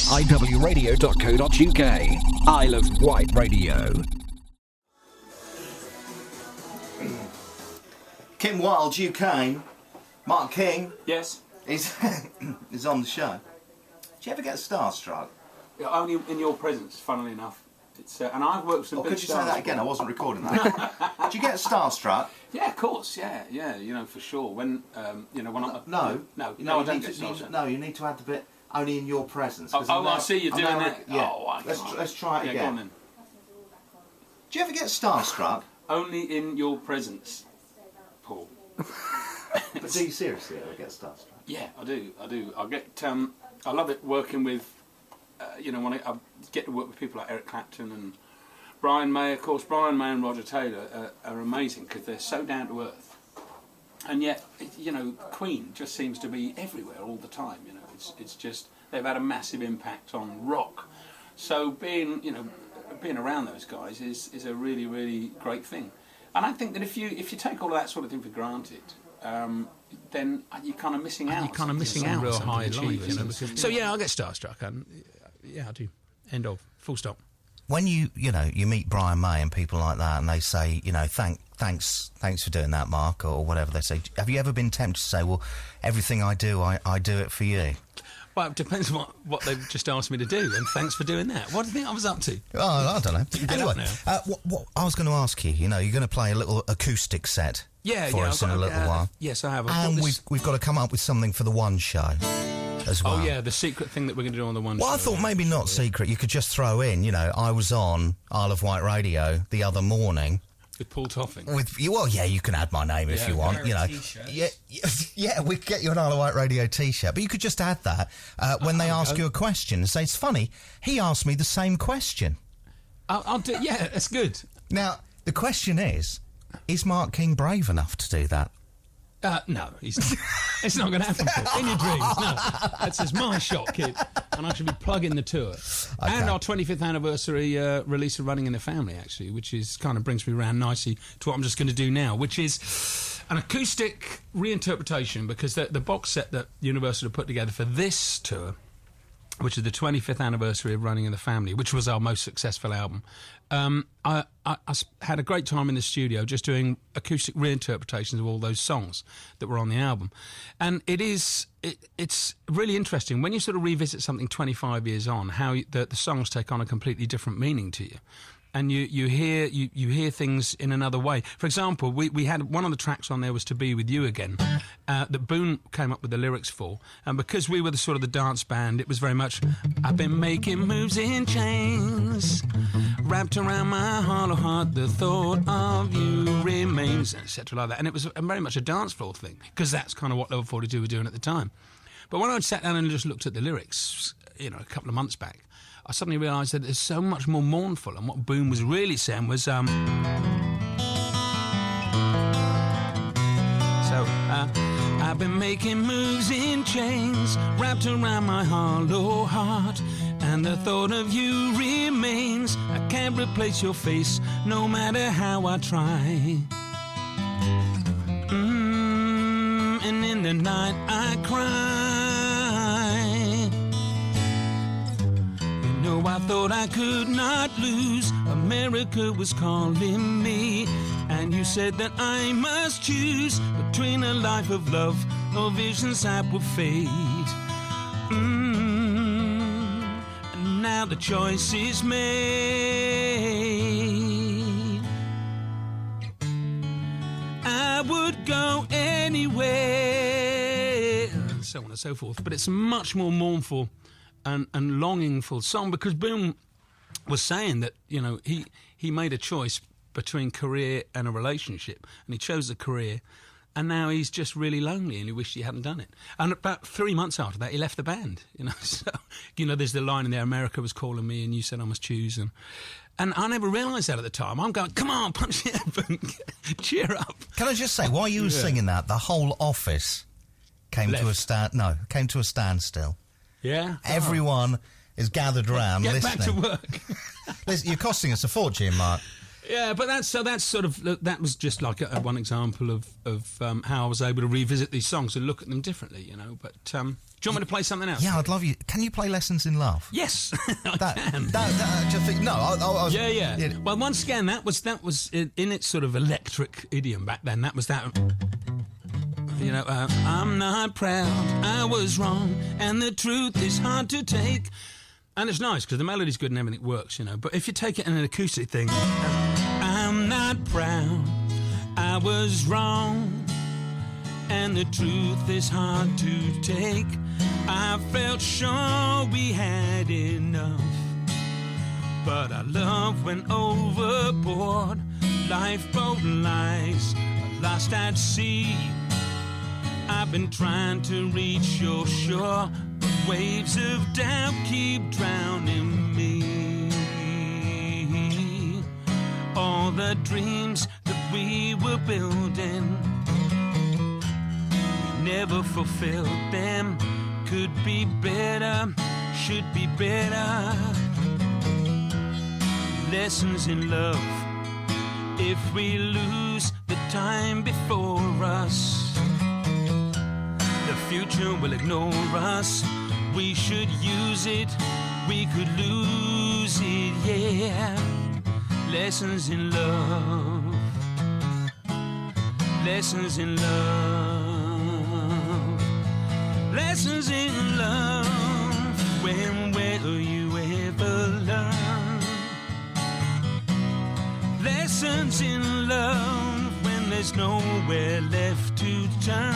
iwradio.co.uk. Isle of Wight Radio. Kim Wilde, UK. Mark King. Yes. Is on the show. Do you ever get starstruck? Yeah, only in your presence, funnily enough. It's and I've worked with some big could you say stars that again? I wasn't recording that. Do you get starstruck? Yeah, of course. Yeah. You know, for sure. When when I'm no, I don't get starstruck. No, you need to add the bit only in your presence. I see you doing that. Yeah. Oh, let's try it again. Go on then. Do you ever get starstruck? Only in your presence, Paul. But do you seriously ever get starstruck? Yeah, I do. I get. I love it working with. When I get to work with people like Eric Clapton and Brian May. Of course, Brian May and Roger Taylor are amazing because they're so down to earth. And yet, Queen just seems to be everywhere all the time. It's just they've had a massive impact on rock. So being around those guys is a really, really great thing. And I think that if you take all of that sort of thing for granted, then you're kind of missing out. You're kind of missing out. Real high achievement. So yeah, I get starstruck, and yeah, I do. End of. Full stop. When you meet Brian May and people like that, and they say, thanks for doing that, Mark, or whatever they say. Have you ever been tempted to say, well, everything I do, I do it for you? Well, it depends what they've just asked me to do, and thanks for doing that. What do you think I was up to? Oh, I don't know. Anyway, what I was going to ask you, you're going to play a little acoustic set for us in a little while. Yes, I have. And we've got to come up with something for the One Show as well. Oh, yeah, the secret thing that we're going to do on the One Show. Well, I thought maybe not secret. You could just throw in, I was on Isle of Wight Radio the other morning. With Paul Toffing. You can add my name if you want. Yeah, we could get you an Isle of Wight Radio T-shirt, but you could just add that when they ask you a question and say, "It's funny, he asked me the same question." I'll do. Yeah, that's good. Now the question is Mark King brave enough to do that? No, he's not. It's not going to happen, Paul. In your dreams, no. That's my shot, kid. And I should be plugging the tour. Okay. And our 25th anniversary release of Running in the Family, actually, which is kind of brings me around nicely to what I'm just going to do now, which is an acoustic reinterpretation, because the box set that Universal have put together for this tour, which is the 25th anniversary of Running in the Family, which was our most successful album. I had a great time in the studio just doing acoustic reinterpretations of all those songs that were on the album. And it's really interesting when you sort of revisit something 25 years on, how the songs take on a completely different meaning to you. And you hear things in another way. For example, we had one of the tracks on there was "To Be With You Again," that Boone came up with the lyrics for. And because we were the sort of the dance band, it was very much, "I've been making moves in chains, wrapped around my hollow heart, the thought of you remains," etc. like that. And it was very much a dance floor thing, because that's kind of what Level 42 were doing at the time. But when I sat down and just looked at the lyrics, a couple of months back, I suddenly realised that it's so much more mournful, and what Boone was really saying was, I've been making moves in chains, wrapped around my hollow heart, and the thought of you remains. I can't replace your face, no matter how I try. And in the night I cry. I thought I could not lose. America was calling me, and you said that I must choose between a life of love or visions that will fade. And now the choice is made. I would go anywhere, and so on and so forth. But it's much more mournful and longingful song, because Boone was saying that he made a choice between career and a relationship, and he chose a career, and now he's just really lonely and he wished he hadn't done it. And about 3 months after that, he left the band. So there's the line in there, "America was calling me and you said I must choose," and I never realised that at the time. I'm going, come on, punch it up and cheer up. Can I just say, while you were singing that, the whole office came to a standstill. Yeah. Everyone is gathered around listening. Get back to work. Listen, you're costing us a fortune, Mark. Yeah, but that's sort of that was just like one example of how I was able to revisit these songs and look at them differently, you know. But do you want me to play something else? Yeah, I'd love you. Can you play Lessons in Love? Yes, I can. I was, Yeah. Well, once again, that was in its sort of electric idiom back then. That was that. You know, I'm not proud, I was wrong, and the truth is hard to take. And it's nice because the melody's good and everything works, you know. But if you take it in an acoustic thing, I'm not proud, I was wrong, and the truth is hard to take. I felt sure we had enough, but our love went overboard. Lifeboat lies lost at sea. I've been trying to reach your shore, but waves of doubt keep drowning me. All the dreams that we were building, we never fulfilled them. Could be better, should be better. Lessons in love, if we lose the time before us, the future will ignore us. We should use it, we could lose it, yeah. Lessons in love, lessons in love, lessons in love. When will you ever learn? Lessons in love when there's nowhere left to turn.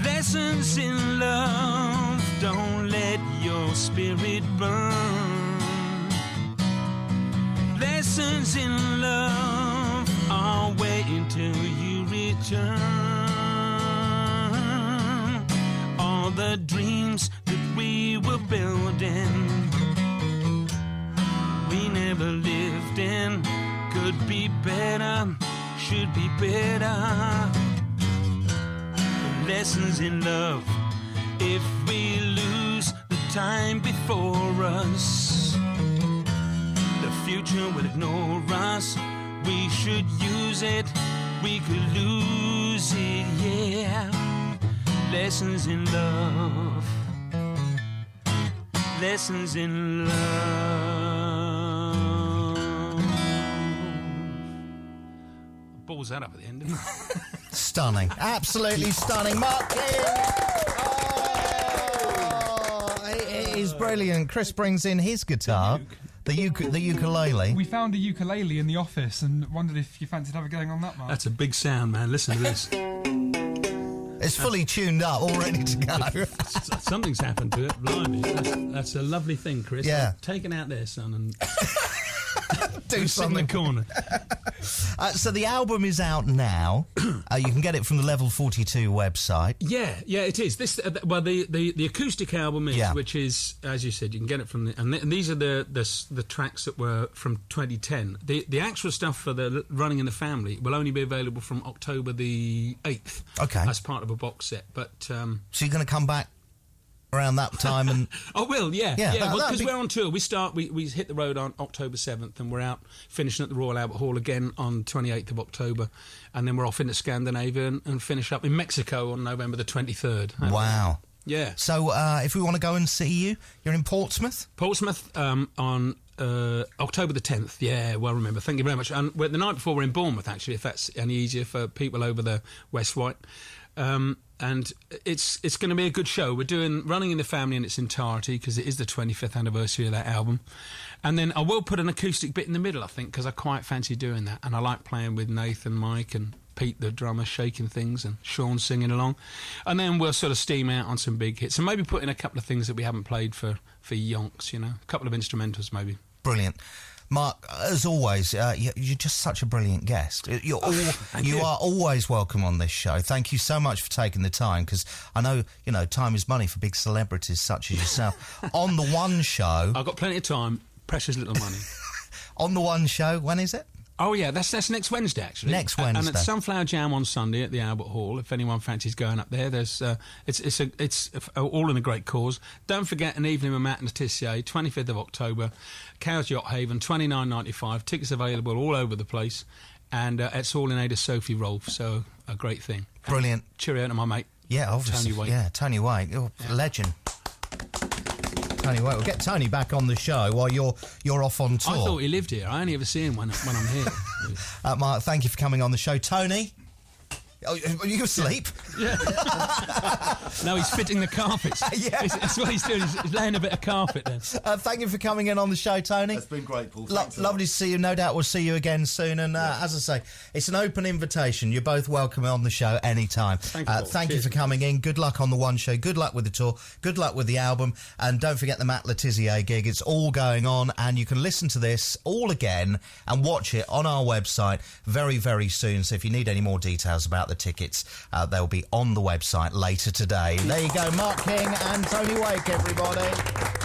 Lessons in love, don't let your spirit burn. Lessons in love, I'll wait until you return. All the dreams that we were building, we never lived in. Could be better, should be better. Lessons in love, if we lose the time before us, the future will ignore us. We should use it, we could lose it, yeah. Lessons in love, lessons in love. Balls that up at the end, didn't it? Stunning. Absolutely stunning. Mark King! Oh, it is brilliant. Chris brings in his guitar, the ukulele. We found a ukulele in the office and wondered if you fancied having going on that, Mark. That's a big sound, man. Listen to this. It's fully tuned up, all ready to go. Something's happened to it. Blimey. That's a lovely thing, Chris. Yeah. Take it out there, son, and do something in the corner. So the album is out now. You can get it from the Level 42 website. Yeah, it is. This the acoustic album is, which is, as you said, you can get it from the and these are the tracks that were from 2010. The actual stuff for the Running in the Family will only be available from October the 8th. Okay, as part of a box set. But so you're going to come back around that time and I will, yeah. Well, because we're on tour. We hit the road on October 7th, and we're out finishing at the Royal Albert Hall again on 28th of October, and then we're off into Scandinavia and finish up in Mexico on November the 23rd. Wow. Yeah. So if we want to go and see you, you're in Portsmouth? Portsmouth on October the 10th. Yeah, well remember. Thank you very much. And the night before we're in Bournemouth, actually, if that's any easier for people over the West White. And it's going to be a good show. We're doing Running in the Family in its entirety because it is the 25th anniversary of that album. And then I will put an acoustic bit in the middle, I think, because I quite fancy doing that. And I like playing with Nathan, Mike and Pete, the drummer, shaking things, and Sean singing along. And then we'll sort of steam out on some big hits and maybe put in a couple of things that we haven't played for yonks, you know, a couple of instrumentals maybe. Brilliant. Mark, as always, you're just such a brilliant guest. You are always welcome on this show. Thank you so much for taking the time, because I know, time is money for big celebrities such as yourself. On the one show... I've got plenty of time, precious little money. On the one show, when is it? Oh yeah, that's next Wednesday actually. Next And Wednesday. it's Sunflower Jam on Sunday at the Albert Hall. If anyone fancies going up there, there's it's all in a great cause. Don't forget an evening with Matt and Letitia, 25th of October, Cowes Yacht Haven, $29.95. Tickets available all over the place, and it's all in aid of Sophie Rolfe. So a great thing. Brilliant. And cheerio to my mate. Yeah, obviously. Tony Waite. Yeah, Tony Waite. You're a legend. Tony Waite. We'll get Tony back on the show while you're off on tour. I thought he lived here. I only ever see him when I'm here. Mark, thank you for coming on the show. Tony? Oh, are you asleep? Yeah. No, he's fitting the carpets. Yeah. That's what he's doing. He's laying a bit of carpet then. Thank you for coming in on the show, Tony. It's been great, Paul. Thanks a lot. Lovely to see you. No doubt we'll see you again soon. And as I say, it's an open invitation. You're both welcome on the show anytime. Thank you, Paul. Thank you Cheers. for coming in. Good luck on the One Show. Good luck with the tour. Good luck with the album. And don't forget the Matt Letitia gig. It's all going on. And you can listen to this all again and watch it on our website very, very soon. So if you need any more details about the tickets, they'll be on the website later today. There you go, Mark King and Tony Wake, everybody.